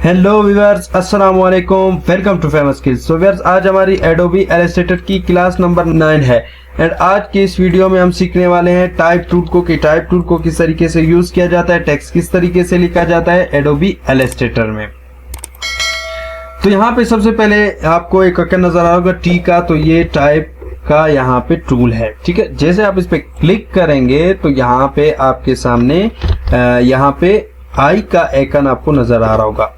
Hello viewers, अस्सलाम वालेकुम, welcome to famous skills. So viewers, आज हमारी एडोबी इलस्ट्रेटर की क्लास नंबर 9 है एंड आज की इस वीडियो में हम सीखने वाले हैं टाइप टूल को कि टाइप टूल को किस तरीके से यूज किया जाता है, टेक्स्ट किस तरीके से लिखा जाता है एडोबी इलस्ट्रेटर में। तो यहाँ पे सबसे पहले आपको एक आइकन नजर आ रहा होगा टी का, तो ये टाइप का यहाँ पे टूल है। ठीक है, जैसे आप इस पे क्लिक करेंगे तो यहाँ पे आपके सामने यहाँ पे आई का आइकन आपको नजर आ रहा होगा।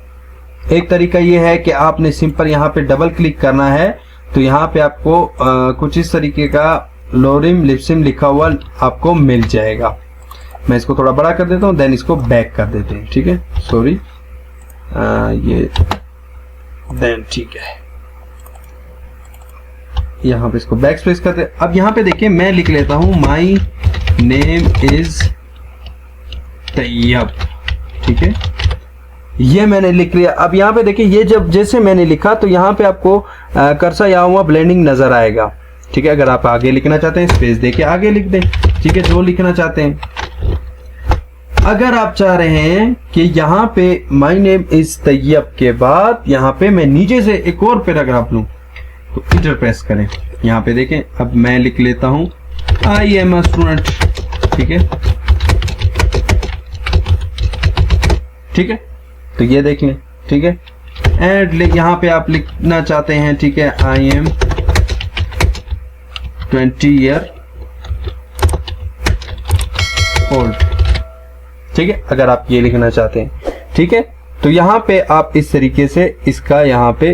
एक तरीका ये है कि आपने सिंपल यहाँ पे डबल क्लिक करना है तो यहाँ पे आपको कुछ इस तरीके का लोरिम लिप्सिम लिखा हुआ आपको मिल जाएगा। मैं इसको थोड़ा बड़ा कर देता हूँ, देन इसको बैक कर देते हैं। ठीक है, सॉरी, ये देन ठीक है, यहाँ पे इसको बैक स्पेस करते। अब यहाँ पे देखिए मैं लिख लेता हूँ माई नेम इज तैयब। ठीक है, ये मैंने लिख लिया। अब यहाँ पे देखिए ये जब जैसे मैंने लिखा तो यहाँ पे आपको कर्सर या हुआ ब्लेंडिंग नजर आएगा। ठीक है, अगर आप आगे लिखना चाहते हैं स्पेस देके आगे लिख दें। ठीक है, जो लिखना चाहते हैं। अगर आप चाह रहे हैं कि यहाँ पे माई नेम इज तैयब के बाद यहाँ पे मैं नीचे से एक और पैराग्राफ लूं तो इंटर प्रेस करें। यहाँ पे देखें, अब मैं लिख लेता हूं आई एम अ स्टूडेंट। ठीक है, ठीक है, तो ये देख लें। ठीक है, एंड यहाँ पे आप लिखना चाहते हैं, ठीक है, आई एम 20 ईयर ओल्ड। ठीक है, अगर आप ये लिखना चाहते हैं। ठीक है, तो यहाँ पे आप इस तरीके से इसका यहाँ पे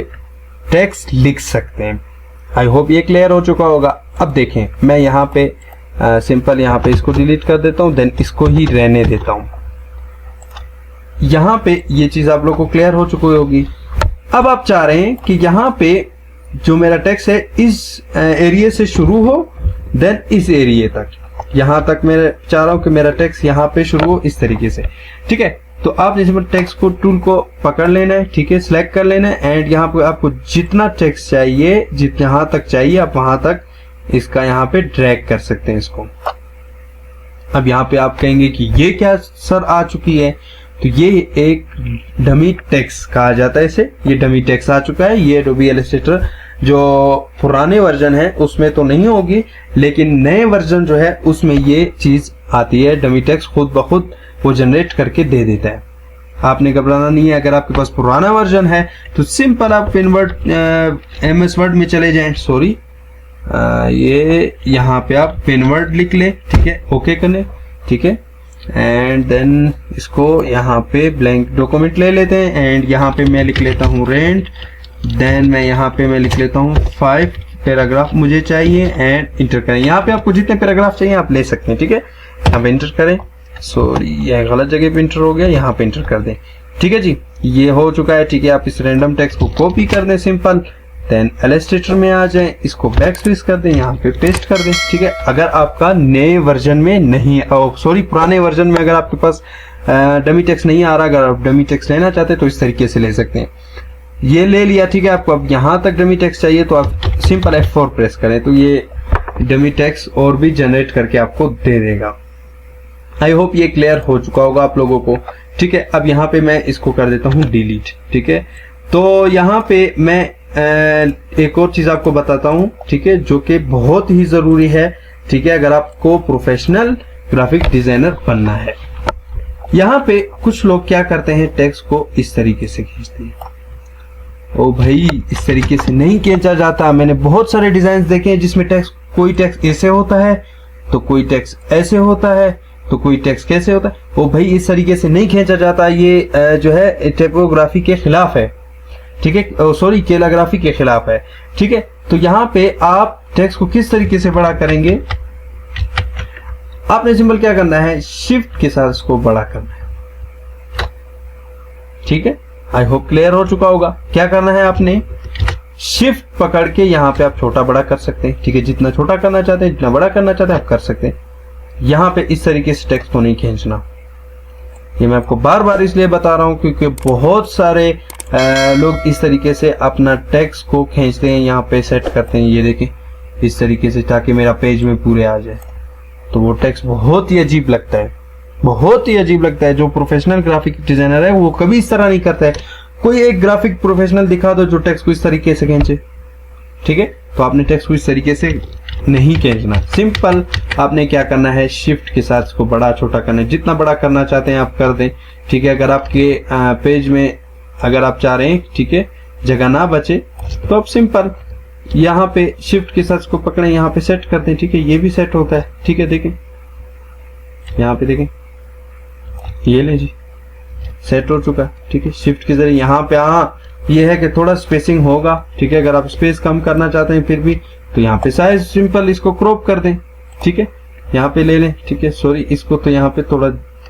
टेक्स्ट लिख सकते हैं। आई होप ये क्लियर हो चुका होगा। अब देखें, मैं यहाँ पे सिंपल यहाँ पे इसको डिलीट कर देता हूँ, देन इसको ही रहने देता हूँ। यहाँ पे ये चीज आप लोगों को क्लियर हो चुकी होगी। अब आप चाह रहे हैं कि यहाँ पे जो मेरा टेक्स्ट है इस एरिया से शुरू हो देन इस एरिया तक, यहाँ तक मैं चाह रहा हूँ कि मेरा टेक्स्ट यहाँ पे शुरू हो इस तरीके से। ठीक है, तो आप जैसे टेक्स्ट को टूल को पकड़ लेना है। ठीक है, सिलेक्ट कर लेना है एंड यहाँ पे आपको जितना टेक्स्ट चाहिए, जहां तक चाहिए आप वहां तक इसका यहाँ पे ड्रैग कर सकते हैं इसको। अब यहाँ पे आप कहेंगे कि ये क्या सर आ चुकी है, तो ये एक डमी टेक्स्ट कहा जाता है इसे। ये डमी टेक्स्ट आ चुका है। ये एडोबी इलस्ट्रेटर जो पुराने वर्जन है उसमें तो नहीं होगी, लेकिन नए वर्जन जो है उसमें ये चीज आती है। डमी टेक्स्ट खुद ब खुद वो जनरेट करके दे देता है। आपने घबराना नहीं है। अगर आपके पास पुराना वर्जन है तो सिंपल आप पिनवर्ड MS वर्ड में चले जाएं। सॉरी, ये यहाँ पे आप पिनवर्ड लिख ले। ठीक है, ओके करने। ठीक है, एंड देन इसको यहाँ पे ब्लैंक डॉक्यूमेंट ले लेते हैं एंड यहाँ पे मैं लिख लेता हूँ रेंट। देन मैं यहाँ पे मैं लिख लेता हूँ 5 पैराग्राफ मुझे चाहिए एंड इंटर करें। यहाँ पे आपको जितने पैराग्राफ चाहिए आप ले सकते हैं। ठीक है, अब इंटर करें। सॉरी, यह गलत जगह पे इंटर हो गया, यहाँ पे इंटर कर दें। ठीक है जी, ये हो चुका है। ठीक है, आप इस रैंडम टेक्स्ट को कॉपी कर दें सिंपल, देन इलस्ट्रेटर में आ जाएं, इसको बैक स्पेस कर दें, यहाँ पे पेस्ट कर दें। ठीक है, अगर आपका नए वर्जन में नहीं, सॉरी पुराने वर्जन में अगर आपके पास डमी टेक्स्ट नहीं आ रहा, अगर आप डमी टेक्स्ट लेना चाहते हैं तो इस तरीके से ले सकते हैं। ये ले लिया। ठीक है, आपको अब यहाँ तक डमी टेक्स्ट चाहिए तो आप सिंपल F4 प्रेस करें तो ये डमी टेक्स्ट और भी जनरेट करके आपको दे देगा। आई होप ये क्लियर हो चुका होगा आप लोगों को। ठीक है, अब यहाँ पे मैं इसको कर देता हूँ डिलीट। ठीक है, तो यहाँ पे मैं एक और चीज आपको बताता हूँ। ठीक है, जो कि बहुत ही जरूरी है। ठीक है, अगर आपको प्रोफेशनल ग्राफिक डिजाइनर बनना है। यहाँ पे कुछ लोग क्या करते हैं, टेक्स्ट को इस तरीके से खींचते हैं। ओ भाई, इस तरीके से नहीं खींचा जाता। मैंने बहुत सारे डिजाइन देखे हैं जिसमें टेक्स्ट, कोई टेक्स्ट ऐसे होता है तो कोई टेक्स्ट ऐसे होता है तो कोई टेक्स्ट कैसे होता है। ओ भाई, इस तरीके से नहीं खींचा जाता। ये जो है टाइपोग्राफी के खिलाफ है। ठीक है, सॉरी कैलीग्राफी के खिलाफ है। ठीक है, तो यहाँ पे आप टेक्स्ट को किस तरीके से बड़ा करेंगे, आपने सिंपल क्या करना है, शिफ्ट के साथ इसको बड़ा करना है। ठीक है, आई होप क्लियर हो चुका होगा। क्या करना है, आपने शिफ्ट पकड़ के यहाँ पे आप छोटा बड़ा कर सकते हैं। ठीक है, जितना छोटा करना चाहते हैं, जितना बड़ा करना चाहते हैं आप कर सकते हैं। यहाँ पे इस तरीके से टेक्स्ट को नहीं खींचना। ये मैं आपको बार बार इसलिए बता रहा हूं क्योंकि बहुत सारे लोग इस तरीके से अपना टेक्स्ट को खींचते हैं, यहाँ पे सेट करते हैं। ये देखें इस तरीके से, ताकि मेरा पेज में पूरे आ जाए। तो वो टेक्स्ट बहुत ही अजीब लगता है, बहुत ही अजीब लगता है। जो प्रोफेशनल ग्राफिक डिजाइनर है वो कभी इस तरह नहीं करता है। कोई एक ग्राफिक प्रोफेशनल दिखा दो जो टेक्स्ट को इस तरीके से खींचे, ठीक है। तो आपने टेक्स्ट को इस तरीके से नहीं खींचना, सिंपल आपने क्या करना है, शिफ्ट के साथ इसको बड़ा छोटा करना है। जितना बड़ा करना चाहते हैं आप कर दें, ठीक है। अगर आपके पेज में अगर आप चाह रहे हैं, ठीक है, जगह ना बचे तो आप सिंपल यहाँ पे शिफ्ट के साथ इसको पकड़ें, यहाँ पे सेट कर दें, ठीक है। ये भी सेट होता है, ठीक है। देखें यहाँ पे, देखें ये ले जी, सेट हो चुका है, ठीक है। शिफ्ट के जरिए यहाँ पे, हाँ ये है कि थोड़ा स्पेसिंग होगा, ठीक है। अगर आप स्पेस कम करना चाहते हैं फिर भी, तो यहाँ पे साइज सिंपल इसको क्रॉप कर दें, ठीक है। यहाँ पे ले लें, ठीक है। सॉरी, इसको तो यहाँ पे थोड़ा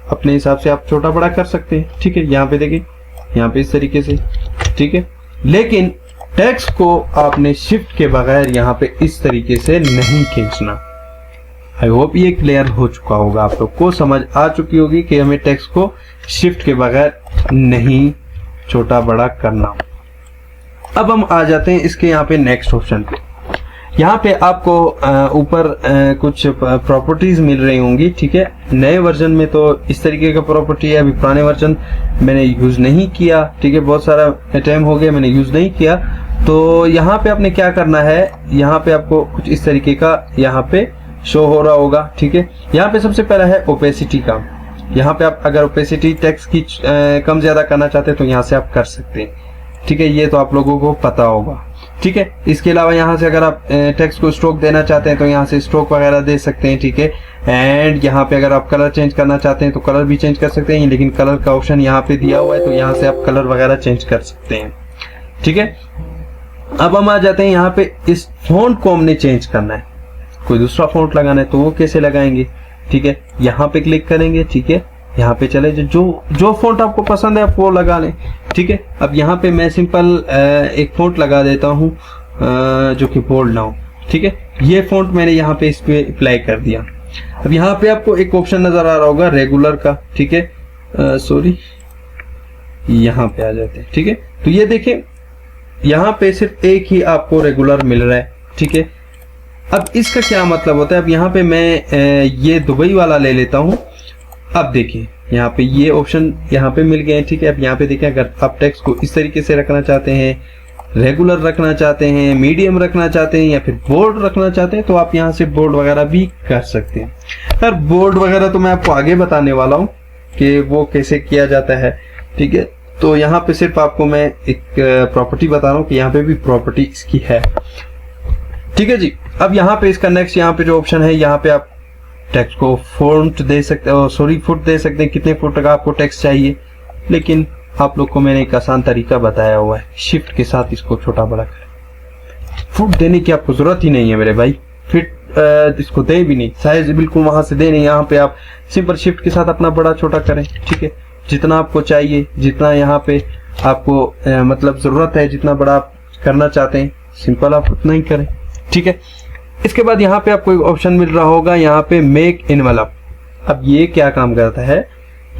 अपने हिसाब से आप छोटा बड़ा कर सकते हैं, ठीक है। यहाँ पे देखिए, यहाँ पे इस तरीके से, ठीक है। लेकिन टेक्स्ट को आपने शिफ्ट के बगैर यहाँ पे इस तरीके से नहीं खींचना। आई होप ये क्लियर हो चुका होगा, आप लोग को समझ आ चुकी होगी कि हमें टेक्स्ट को शिफ्ट के बगैर नहीं छोटा बड़ा करना। अब हम आ जाते हैं इसके यहाँ पे नेक्स्ट ऑप्शन पे। यहाँ पे आपको ऊपर कुछ प्रॉपर्टीज मिल रही होंगी, ठीक है। नए वर्जन में तो इस तरीके का प्रॉपर्टी है, अभी पुराने वर्जन मैंने यूज नहीं किया, ठीक है। बहुत सारा टाइम हो गया मैंने यूज नहीं किया। तो यहाँ पे आपने क्या करना है, यहाँ पे आपको कुछ इस तरीके का यहाँ पे शो हो रहा होगा, ठीक है। यहाँ पे सबसे पहला है ओपेसिटी का। यहाँ पे आप अगर ओपेसिटी टेक्स्ट की कम ज्यादा करना चाहते हैं तो यहाँ से आप कर सकते हैं, ठीक है। ये तो आप लोगों को पता होगा, ठीक है। इसके अलावा यहाँ से अगर आप टेक्स्ट को स्ट्रोक देना चाहते हैं तो यहाँ से स्ट्रोक वगैरह दे सकते हैं, ठीक है। एंड यहाँ पे अगर आप कलर चेंज करना चाहते हैं तो कलर भी चेंज कर सकते हैं, लेकिन कलर का ऑप्शन यहाँ पे दिया हुआ है तो यहाँ से आप कलर वगैरह चेंज कर सकते हैं, ठीक है। अब हम आ जाते हैं यहाँ पे, इस फॉन्ट को हमने चेंज करना है, कोई दूसरा फॉन्ट लगाना है तो वो कैसे लगाएंगे, ठीक है। यहाँ पे क्लिक करेंगे, ठीक है। यहाँ पे चले जो फॉन्ट आपको पसंद है आप वो लगा लें, ठीक है। अब यहाँ पे मैं सिंपल एक फॉन्ट लगा देता हूँ जो कि बोल्ड ना हो, ठीक है। ये फॉन्ट मैंने यहाँ पे इस पे अप्लाई कर दिया। अब यहाँ पे आपको एक ऑप्शन नजर आ रहा होगा रेगुलर का, ठीक है। सॉरी, यहाँ पे आ जाते हैं, ठीक है। तो ये देखें, यहाँ पे सिर्फ एक ही आपको रेगुलर मिल रहा है, ठीक है। अब इसका क्या मतलब होता है, अब यहाँ पे मैं ये दुबई वाला ले लेता हूँ। अब देखिए यहाँ पे ये ऑप्शन यहाँ पे मिल गए हैं, ठीक है। अब यहाँ पे देखें, अगर आप टेक्स्ट को इस तरीके से रखना चाहते हैं, रेगुलर रखना चाहते हैं, मीडियम रखना चाहते हैं या फिर बोल्ड रखना चाहते हैं तो आप यहाँ से बोल्ड वगैरह भी कर सकते हैं। यार बोल्ड वगैरह तो मैं आपको आगे बताने वाला हूँ कि वो कैसे किया जाता है, ठीक है। तो यहाँ पे सिर्फ आपको मैं एक प्रॉपर्टी बता रहा हूँ कि यहाँ पे भी प्रॉपर्टी इसकी है, ठीक है जी। अब यहाँ पे इसका नेक्स्ट यहाँ पे जो ऑप्शन है, यहाँ पे आप टेक्स्ट को फॉन्ट दे सकते हो, सॉरी फुट दे सकते हैं, कितने फुट का आपको टेक्स्ट चाहिए। लेकिन आप लोग को मैंने एक आसान तरीका बताया हुआ है, शिफ्ट के साथ इसको छोटा बड़ा करें। फुट देने की आपको जरूरत ही नहीं है मेरे भाई, फिट इसको दे भी नहीं, साइज बिल्कुल वहां से दे नहीं। यहाँ पे आप सिंपल शिफ्ट के साथ अपना बड़ा छोटा करें, ठीक है। जितना आपको चाहिए, जितना यहाँ पे आपको मतलब जरूरत है, जितना बड़ा आप करना चाहते हैं, सिंपल आप उतना ही करें, ठीक है। इसके बाद यहाँ पे आपको एक ऑप्शन मिल रहा होगा, यहाँ पे मेक एनवेलप। अब ये क्या काम करता है,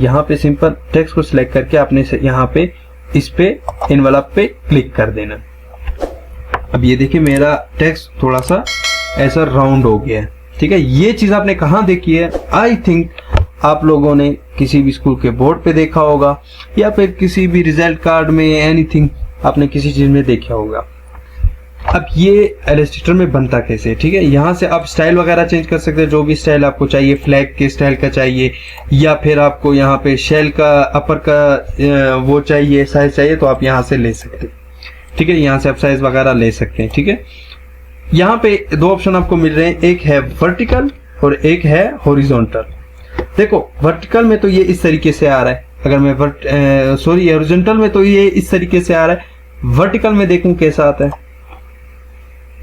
यहाँ पे सिंपल टेक्स्ट को सिलेक्ट करके आपने यहाँ पे इस पे एनवेलप पे क्लिक कर देना। अब ये देखिए मेरा टेक्स्ट थोड़ा सा ऐसा राउंड हो गया है, ठीक है। ये चीज आपने कहाँ देखी है, आई थिंक आप लोगों ने किसी भी स्कूल के बोर्ड पे देखा होगा या फिर किसी भी रिजल्ट कार्ड में, एनीथिंग आपने किसी चीज में देखा होगा। अब ये इलस्ट्रेटर में बनता कैसे, ठीक है। यहाँ से आप स्टाइल वगैरह चेंज कर सकते हैं, जो भी स्टाइल आपको चाहिए, फ्लैग के स्टाइल का चाहिए या फिर आपको यहाँ पे शेल का अपर का वो चाहिए, साइज चाहिए तो आप यहाँ से ले सकते हैं, ठीक है। यहाँ से आप साइज वगैरह ले सकते हैं, ठीक है। यहाँ पे दो ऑप्शन आपको मिल रहे हैं, एक है वर्टिकल और एक है हॉरिजॉन्टल। देखो वर्टिकल में तो ये इस तरीके से आ रहा है, अगर मैं हॉरिजॉन्टल में तो ये इस तरीके से आ रहा है। वर्टिकल में देखूं कैसा आता है,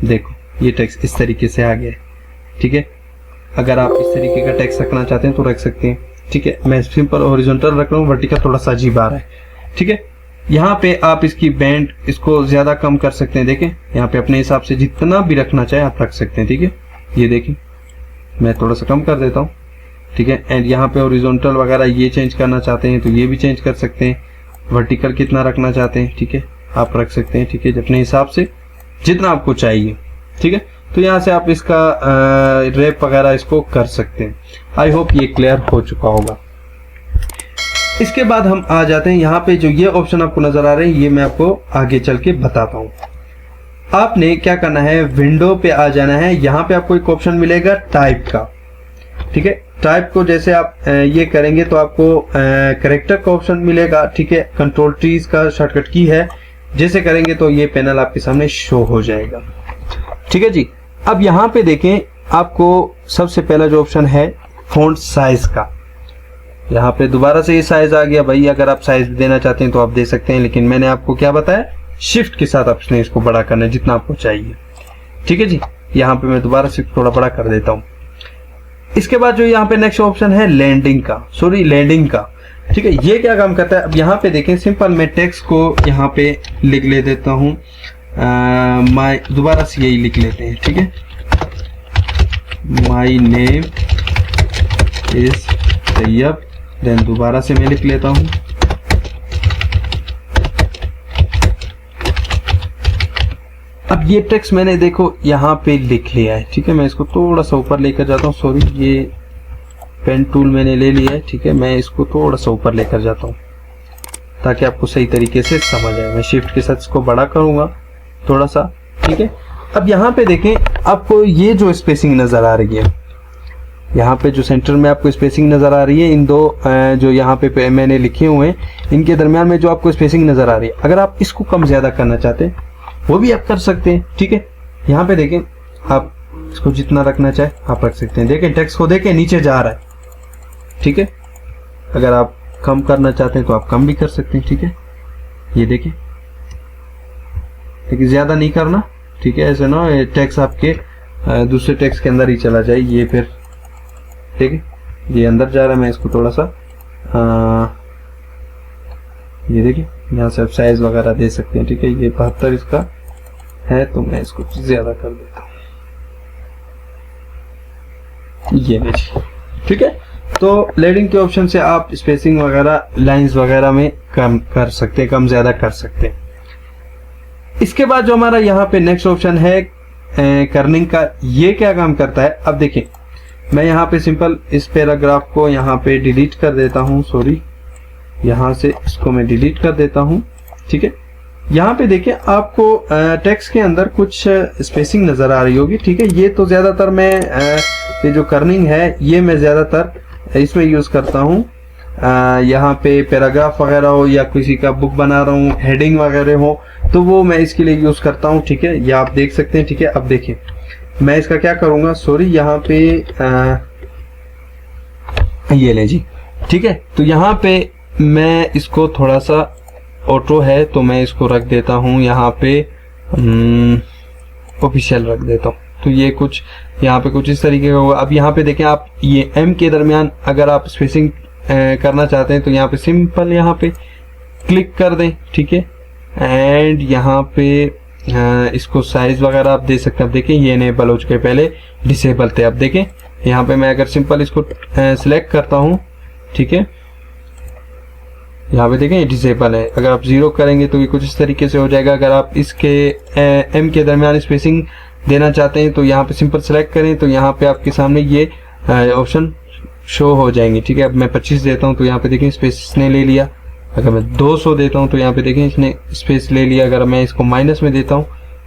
देखो ये टेक्स्ट इस तरीके से आ गया है, ठीक है। अगर आप इस तरीके का टेक्स्ट रखना चाहते हैं तो रख सकते हैं, ठीक है। मैं सिंपल हॉरिजॉन्टल रख रहा हूँ, वर्टिकल थोड़ा सा अजीब आ रहा है, ठीक है। यहाँ पे आप इसकी बैंड इसको ज्यादा कम कर सकते हैं, देखें यहाँ पे अपने हिसाब से जितना भी रखना चाहे आप रख सकते हैं, ठीक है। ये देखें मैं थोड़ा सा कम कर देता हूँ, ठीक है। एंड यहाँ पे हॉरिजॉन्टल वगैरह ये चेंज करना चाहते हैं तो ये भी चेंज कर सकते हैं। वर्टिकल कितना रखना चाहते हैं, ठीक है, आप रख सकते हैं, ठीक है, अपने हिसाब से जितना आपको चाहिए, ठीक है। तो यहाँ से आप इसका रैप वगैरह इसको कर सकते हैं। आई होप ये क्लियर हो चुका होगा। इसके बाद हम आ जाते हैं यहाँ पे, जो ये ऑप्शन आपको नजर आ रहे हैं ये मैं आपको आगे चल के बताता हूँ। आपने क्या करना है, विंडो पे आ जाना है। यहाँ पे आपको एक ऑप्शन मिलेगा टाइप का, ठीक है। टाइप को जैसे आप ये करेंगे तो आपको करेक्टर का ऑप्शन मिलेगा, ठीक है। कंट्रोल टी का शॉर्टकट की है, जैसे करेंगे तो ये पैनल आपके सामने शो हो जाएगा, ठीक है जी। अब यहाँ पे देखें, आपको सबसे पहला जो ऑप्शन है फॉन्ट साइज का, यहाँ पे दोबारा से ये साइज आ गया भाई। अगर आप साइज देना चाहते हैं तो आप दे सकते हैं, लेकिन मैंने आपको क्या बताया, शिफ्ट के साथ आपने इसको बड़ा करना है जितना आपको चाहिए, ठीक है जी। यहाँ पे मैं दोबारा से थोड़ा बड़ा कर देता हूँ। इसके बाद जो यहाँ पे नेक्स्ट ऑप्शन है लैंडिंग का, ठीक है। ये क्या काम करता है, अब यहाँ पे देखें, सिंपल मैं टेक्स्ट को यहाँ पे लिख ले देता हूँ, दोबारा से यही लिख लेते हैं, ठीक है। My name is Tayyab, then दोबारा से मैं लिख लेता हूँ अब ये टेक्स्ट मैंने देखो यहाँ पे लिख लिया है, ठीक है। मैं इसको थोड़ा सा ऊपर लेकर जाता हूँ, सॉरी ये पेन टूल मैंने ले लिया है, ठीक है। मैं इसको थोड़ा सा ऊपर लेकर जाता हूँ ताकि आपको सही तरीके से समझ आए। मैं शिफ्ट के साथ इसको बड़ा करूंगा थोड़ा सा, ठीक है। अब यहाँ पे देखें, आपको ये जो स्पेसिंग नजर आ रही है, यहाँ पे जो सेंटर में आपको स्पेसिंग नजर आ रही है, इन दो जो यहाँ पे मैंने लिखे हुए हैं, इनके दरमियान में जो आपको स्पेसिंग नजर आ रही है, अगर आप इसको कम ज्यादा करना चाहते हैं वो भी आप कर सकते हैं, ठीक है। यहाँ पे देखें, आप इसको जितना रखना चाहे आप रख सकते हैं। देखें टेक्स्ट को देखें नीचे जा रहा है, ठीक है। अगर आप कम करना चाहते हैं तो आप कम भी कर सकते हैं, ठीक है। ये देखें, लेकिन ज्यादा नहीं करना, ठीक है। ऐसे ना टेक्स्ट आपके दूसरे टेक्स्ट के अंदर ही चला जाए, ये फिर ठीक है, ये अंदर जा रहा है। मैं इसको थोड़ा सा ये देखिए, यहाँ से आप साइज वगैरह दे सकते हैं, ठीक है। ये 72 इसका है तो मैं इसको ज्यादा कर देता हूँ, ये लीजिए, ठीक है। तो लेडिंग के ऑप्शन से आप स्पेसिंग वगैरह, लाइंस वगैरह में कम कर सकते हैं, कम ज्यादा कर सकते हैं। इसके बाद जो हमारा यहाँ पे नेक्स्ट ऑप्शन है कर्निंग का, ये क्या काम करता है, अब देखें मैं यहाँ पे सिंपल इस पैराग्राफ को यहाँ पे डिलीट कर देता हूँ, सॉरी यहाँ से इसको मैं डिलीट कर देता हूँ, ठीक है। यहाँ पे देखिए, आपको टेक्स्ट के अंदर कुछ स्पेसिंग नजर आ रही होगी, ठीक है। ये तो ज्यादातर मैं ये जो कर्निंग है ये मैं ज्यादातर इसमें यूज करता हूँ। यहाँ पे पैराग्राफ वगैरह हो या किसी का बुक बना रहा हूँ, हेडिंग वगैरह हो, तो वो मैं इसके लिए यूज करता हूँ, ठीक है। ये आप देख सकते हैं, ठीक है। अब देखिए मैं इसका क्या करूंगा, सॉरी यहाँ पे ये ले जी, ठीक है। तो यहाँ पे मैं इसको थोड़ा सा ऑटो है तो मैं इसको रख देता हूँ यहाँ पे ऑफिशियल रख देता हूँ। तो ये कुछ यहाँ पे कुछ इस तरीके का होगा। अब यहाँ पे देखें, आप ये एम के दरमियान अगर आप स्पेसिंग करना चाहते हैं तो यहाँ पे सिंपल यहाँ पे क्लिक कर दें, ठीक है। एंड यहाँ पे इसको साइज वगैरह आप दे सकते हैं। अब देखें ये इनेबल हो चुके, पहले डिसेबल थे। अब देखें यहाँ पे मैं अगर सिंपल इसको सिलेक्ट करता हूँ, ठीक है, यहाँ पे देखें ये डिसेबल है। अगर आप 0 करेंगे तो ये कुछ इस तरीके से हो जाएगा। अगर आप इसके एम के दरमियान स्पेसिंग देना चाहते हैं तो यहाँ पे सिंपल सेलेक्ट करें तो यहाँ पे आपके सामने ये ऑप्शन शो हो जाएंगे, ठीक है। अब मैं 25 देता हूँ तो यहाँ पे देखें स्पेस इसने ले लिया। अगर मैं 200 देता हूँ तो यहाँ पे देखें इसने स्पेस ले लिया। अगर मैं इसको माइनस में देता हूँ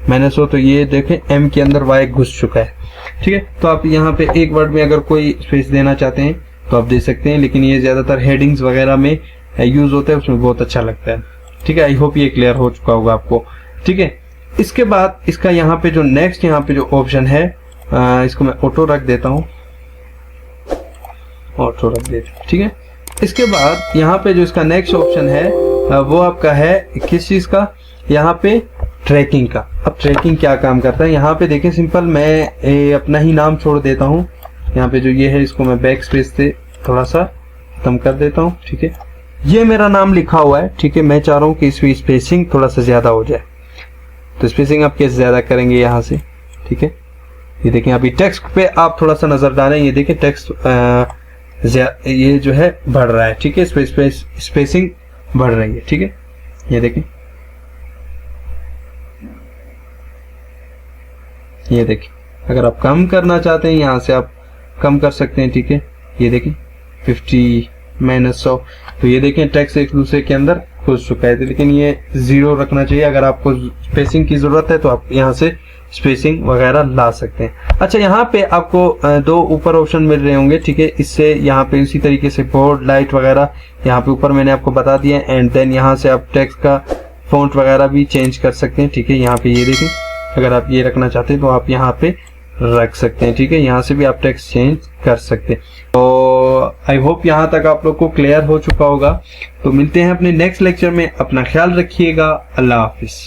-100 तो ये देखें एम के अंदर वाई घुस चुका है, ठीक है। तो आप यहाँ पे एक वर्ड में अगर कोई स्पेस देना चाहते हैं तो आप दे सकते हैं, लेकिन ये ज्यादातर हेडिंग्स वगैरह में यूज होता है, उसमें बहुत अच्छा लगता है, ठीक है। आई होप ये क्लियर हो चुका होगा आपको, ठीक है। इसके बाद इसका यहाँ पे जो नेक्स्ट यहाँ पे जो ऑप्शन है इसको मैं ऑटो रख देता हूँ, ऑटो रख देता हूँ, ठीक है। इसके बाद यहाँ पे जो इसका नेक्स्ट ऑप्शन है वो आपका है किस चीज का, यहाँ पे ट्रैकिंग का। अब ट्रैकिंग क्या काम करता है, यहाँ पे देखें सिंपल मैं अपना ही नाम छोड़ देता हूँ। यहाँ पे जो ये है इसको मैं बैक स्पेस से थोड़ा सा खत्म कर देता हूँ, ठीक है। ये मेरा नाम लिखा हुआ है, ठीक है। मैं चाह रहा हूँ कि इसकी स्पेसिंग थोड़ा सा ज्यादा हो जाए, तो स्पेसिंग आप कैसे ज्यादा करेंगे यहाँ से, ठीक है। ये देखें अभी टेक्स्ट पे आप थोड़ा सा नजर डालें, ये देखें टेक्स्ट ये जो है बढ़ रहा है, ठीक है। स्पेसिंग बढ़ रही है, ठीक है। ये देखें, ये देखें अगर आप कम करना चाहते हैं यहाँ से आप कम कर सकते हैं, ठीक है। ये देखें -100। तो ये देखें टेक्स्ट एक दूसरे के अंदर घुस चुका है, लेकिन ये 0 रखना चाहिए। अगर आपको स्पेसिंग की जरूरत है तो आप यहाँ से स्पेसिंग वगैरह ला सकते हैं। अच्छा, यहाँ पे आपको 2 ऊपर ऑप्शन मिल रहे होंगे, ठीक है। इससे यहाँ पे उसी तरीके से बोर्ड लाइट वगैरह यहाँ पे ऊपर मैंने आपको बता दिया। एंड देन यहाँ से आप टेक्स्ट का फॉन्ट वगैरह भी चेंज कर सकते हैं, ठीक है। यहाँ पे ये देखें, अगर आप ये रखना चाहते हैं तो आप यहाँ पे रख सकते हैं, ठीक है। यहाँ से भी आप टेक्स्ट चेंज कर सकते हैं। तो आई होप यहाँ तक आप लोग को क्लियर हो चुका होगा। तो मिलते हैं अपने नेक्स्ट लेक्चर में, अपना ख्याल रखिएगा। अल्लाह हाफिज।